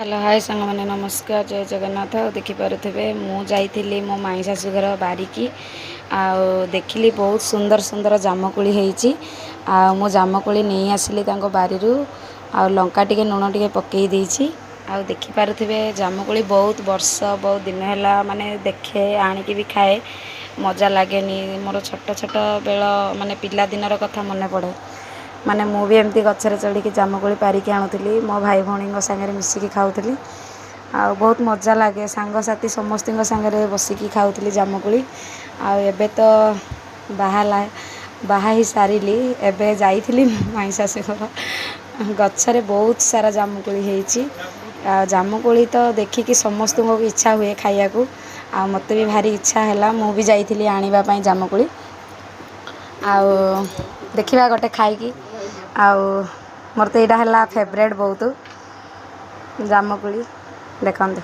hello hi सांग मैंने नमस्कार जय जगन्नाथ देखिपे मु जाइली मो माई शाशुघर बारिकी देखिली बहुत सुंदर सुंदर जामकोली होती मो जामकोली नहीं आसिली बारी आ लंका टिके लुण टिके पकई देछि आ देखिपे जामकोली बहुत वर्ष बहुत दिन है माने देखे आणिकी भी खाए मजा लगेनी मोर छोट छोट बेल माने पिला दिनर कथा मन पड़े माने मु भी एमती गछरे चढ़ी की जामकोली पारिकी आणुली मो भाई भौणी सागर मिसिकी खाऊली आ बहुत मजा लगे सांग साथी समस्त सागरे बसिकी खाऊली जामकोली आबे तो बाहा ही सारिली एबे जाइथिली माई शाशुघर गछरे बहुत सारा जामकोली होती जामकोली तो देखिकी समस्त को इच्छा हुए खाया को आ मते भी भारी इच्छा है मु भी जाइथिली आनिबा पई जामकोली आ देखिबा गोटे खाइकी आउ मोर तो यहाँ है फेवरेट बहुत जामकोली देखते